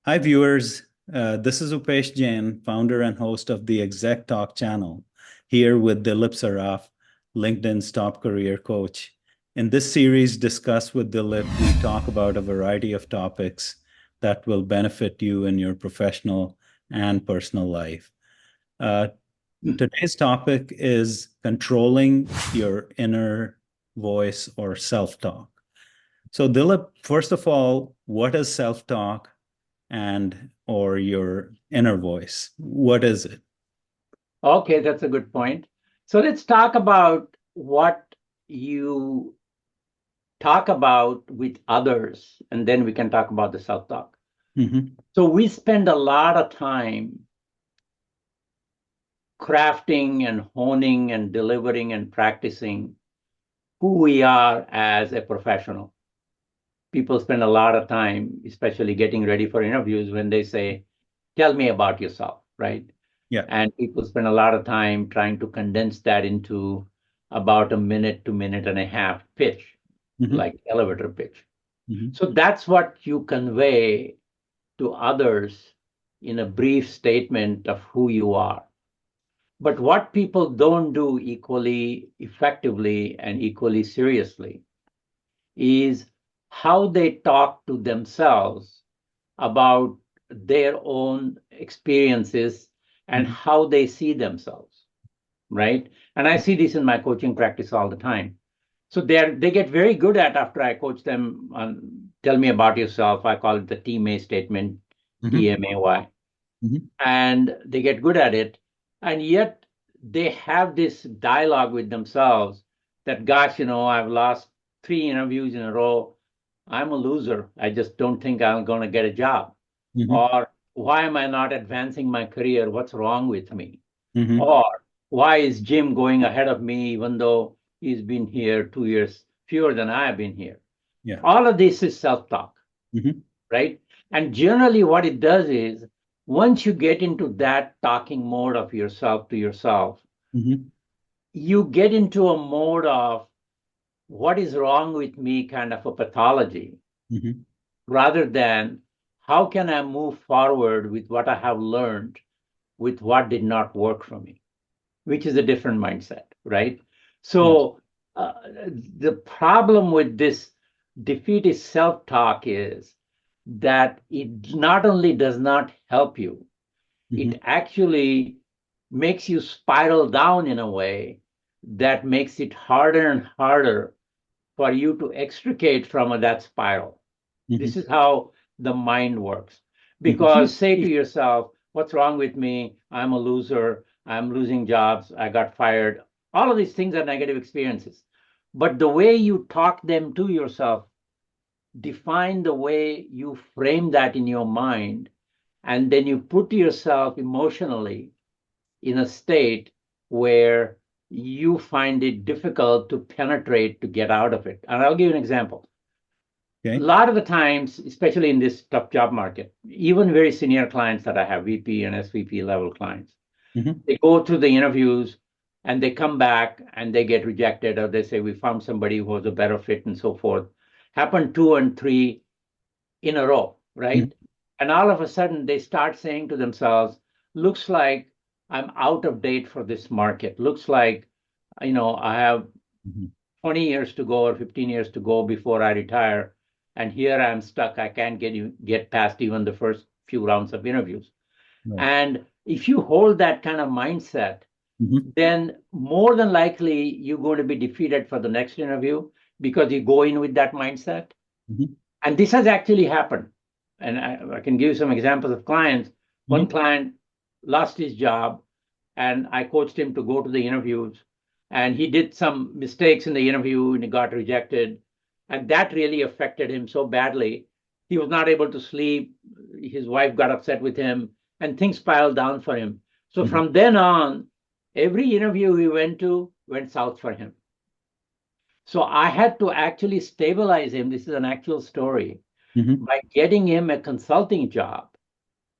Hi, viewers. This is Upesh Jain, founder and host of the Exec Talk channel, here with Dilip Saraf, LinkedIn's top career coach. In this series, Discuss with Dilip, we talk about a variety of topics that will benefit you in your professional and personal life. Uh, Today's topic is controlling your inner voice or self-talk. So, Dilip, first of all, what is self-talk? And or your inner voice? What is it? Okay, that's a good point. So let's talk about what you talk about with others, and then we can talk about the self-talk. Mm-hmm. So we spend a lot of time crafting and honing and delivering and practicing who we are as a professional. People spend a lot of time, especially getting ready for interviews, when they say, tell me about yourself, right? Yeah. And people spend a lot of time trying to condense that into about a minute to minute and a half pitch, Mm-hmm. like elevator pitch. Mm-hmm. So that's what you convey to others in a brief statement of who you are. But what people don't do equally effectively and equally seriously is how they talk to themselves about their own experiences and Mm-hmm. how they see themselves, right? And I see this in my coaching practice all the time. So they get very good at, after I coach them on tell me about yourself. I call it the TMA statement, Mm-hmm. TMAY, Mm-hmm. and they get good at it. And yet they have this dialogue with themselves that, gosh, I've lost 3 interviews in a row. I'm a loser. I just don't think I'm going to get a job. Mm-hmm. Or why am I not advancing my career? What's wrong with me? Mm-hmm. Or why is Jim going ahead of me even though he's been here 2 years fewer than I have been here? Yeah. All of this is self talk, Mm-hmm. right? And generally, what it does is once you get into that talking mode of yourself to yourself, Mm-hmm. you get into a mode of what is wrong with me kind of a pathology Mm-hmm. rather than how can I move forward with what I have learned with what did not work for me, which is a different mindset, right? Yes. So the problem with this defeatist self-talk is that it not only does not help you, Mm-hmm. it actually makes you spiral down in a way that makes it harder and harder for you to extricate from that spiral. Mm-hmm. This is how the mind works. Mm-hmm. Because say to yourself, what's wrong with me? I'm a loser. I'm losing jobs. I got fired. All of these things are negative experiences. But the way you talk them to yourself, define the way you frame that in your mind, and then you put yourself emotionally in a state where you find it difficult to penetrate to get out of it. And I'll give you an example. A Okay. lot of the times, especially in this tough job market, even very senior clients that I have, VP and SVP level clients, Mm-hmm. they go through the interviews and they come back and they get rejected, or they say, we found somebody who was a better fit and so forth. Happened 2 and 3 in a row, Mm-hmm. right? And all of a sudden they start saying to themselves, looks like I'm out of date for this market. Looks like, I have Mm-hmm. 20 years to go or 15 years to go before I retire. And here I'm stuck. I can't get past even the first few rounds of interviews. Right. And if you hold that kind of mindset, Mm-hmm. then more than likely you're going to be defeated for the next interview because you go in with that mindset. Mm-hmm. And this has actually happened. And I can give you some examples of clients. One Mm-hmm. client lost his job, and I coached him to go to the interviews. And he did some mistakes in the interview and he got rejected. And that really affected him so badly. He was not able to sleep. His wife got upset with him, and things piled down for him. So Mm-hmm. from then on, every interview he went to went south for him. So I had to actually stabilize him. This is an actual story Mm-hmm. by getting him a consulting job,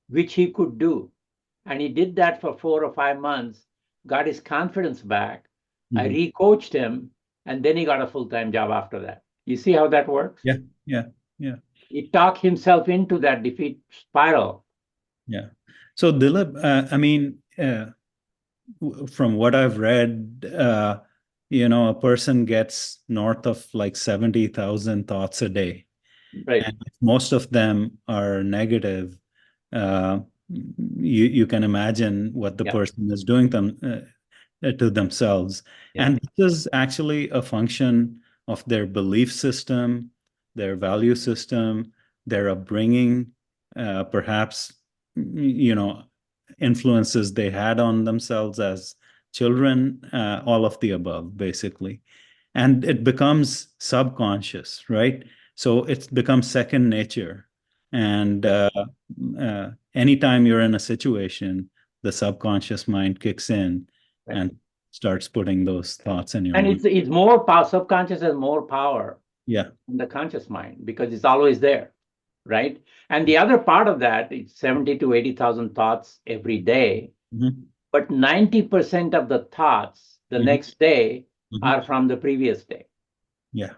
which he could do. And he did that for 4 or 5 months, got his confidence back. I Mm-hmm. recoached him, and then he got a full time job after that. You see how that works? Yeah. Yeah. Yeah. he talked himself into that defeat spiral. Yeah. So Dilip, I mean, from what I've read, a person gets north of like 70,000 thoughts a day. Right. And if most of them are negative, uh, you can imagine what the Yeah. person is doing to themselves. Yeah. And this is actually a function of their belief system, their value system, their upbringing, perhaps, you know, influences they had on themselves as children, all of the above, basically. And it becomes subconscious, right? So it becomes second nature. And Right. anytime you're in a situation, the subconscious mind kicks in Right. and starts putting those thoughts in your And mind. it's more power. Subconscious has more power Yeah. than the conscious mind because it's always there, right? And the other part of that is 70 to 80,000 thoughts every day, Mhm. but 90% of the thoughts the Mhm. next day Mhm. are from the previous day. Yeah.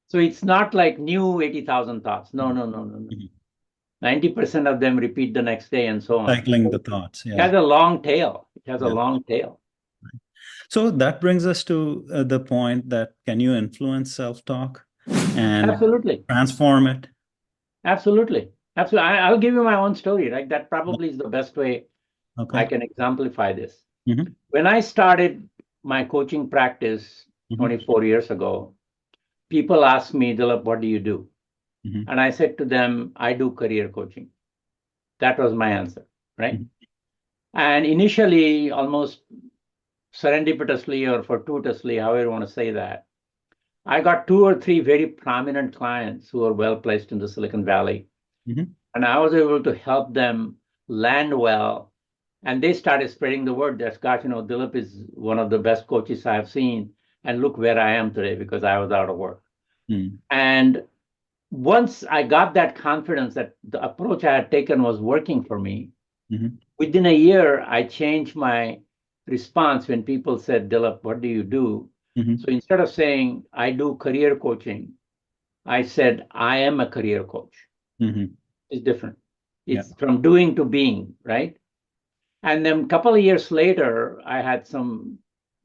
So it's not like new 80,000 thoughts. No, no, no, no, no. Mhm. 90% of them repeat the next day and so on. Cycling So the thoughts. it has Yeah. a long tail. It has a Yeah. long tail. So that brings us to the point that can you influence self-talk and Absolutely. transform it? Absolutely. Absolutely. I'll give you my own story, right? That probably is the best way I Okay. can exemplify this. Hmm. When I started my coaching practice Hmm. 24 years ago, people asked me, Dilip, what do you do? Hmm. And I said to them, I do career coaching. That was my answer, right? And initially, almost serendipitously or fortuitously, however you want to say that, I got two or three very prominent clients who are well placed in the Silicon Valley. Hmm. And I was able to help them land well. And they started spreading the word that, gosh, Dilip is one of the best coaches I've seen. And look where I am today because I was out of work. Hmm. And once I got that confidence that the approach I had taken was working for me, Hmm. within a year, I changed my response when people said, Dilip, what do you do? So Hmm. instead of saying, I do career coaching, I said, I am a career coach. Hmm. It's different. Yeah. It's from doing to being, right? And then a couple of years later, I had some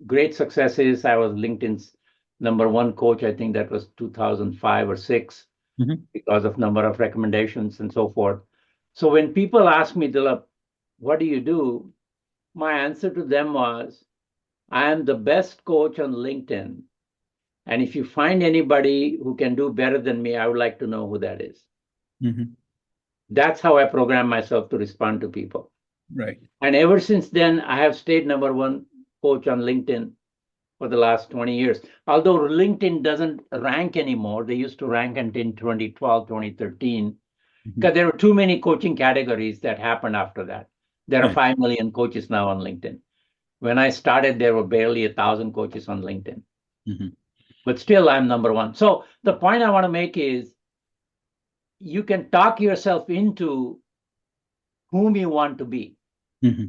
great successes. I was LinkedIn's number one coach. I think that was 2005 or six Hmm. because of number of recommendations and so forth. So when people ask me, Dilip, what do you do? My answer to them was, I am the best coach on LinkedIn. And if you find anybody who can do better than me, I would like to know who that is. Hmm. That's how I program myself to respond to people. Right. And ever since then, I have stayed number one coach on LinkedIn for the last 20 years. Although LinkedIn doesn't rank anymore, they used to rank until 2012, 2013, Hmm. because there were too many coaching categories that happened after that. There are Right. 5 million coaches now on LinkedIn. When I started, there were barely 1,000 coaches on LinkedIn. Hmm. But still, I'm number one. So the point I want to make is you can talk yourself into whom you want to be, Hmm.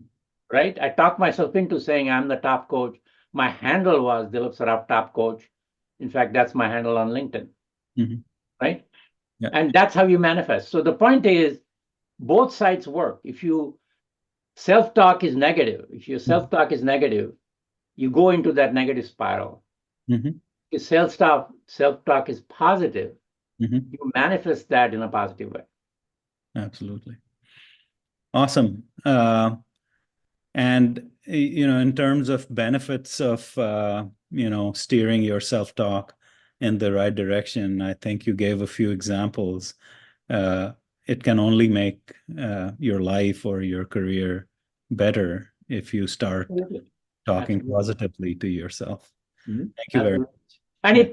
right? I talked myself into saying I'm the top coach. My handle was Dilip Saraf, top coach. In fact, that's my handle on LinkedIn, Hmm. right? Yeah. And that's how you manifest. So the point is, both sides work. If you self-talk is negative, if your Hmm. self-talk is negative, you go into that negative spiral. Hmm. If self-talk is positive, Hmm. you manifest that in a positive way. Absolutely. Awesome. And in terms of benefits of steering your self-talk in the right direction, I think you gave a few examples. Uh, it can only make your life or your career better if you start Absolutely. talking Absolutely. positively to yourself. Mhm. Thank you very Absolutely. much. And Yeah.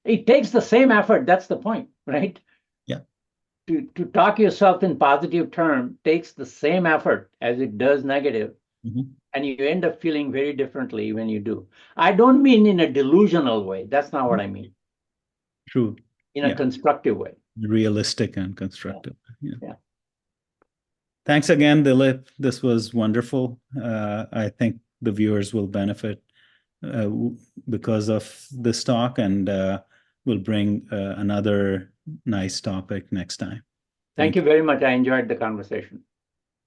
it takes the same effort. That's the point, right? Yeah. To talk yourself in positive term takes the same effort as it does negative, Mhm. and you end up feeling very differently when you do. I don't mean in a delusional way. That's not what I mean. True. In a Yeah. constructive way. Realistic and Yeah. constructive. Yeah. Yeah. Thanks again, Dilip. This was wonderful. I think the viewers will benefit uh, because of this talk, and we'll bring another nice topic next time. Thank you very much. I enjoyed the conversation.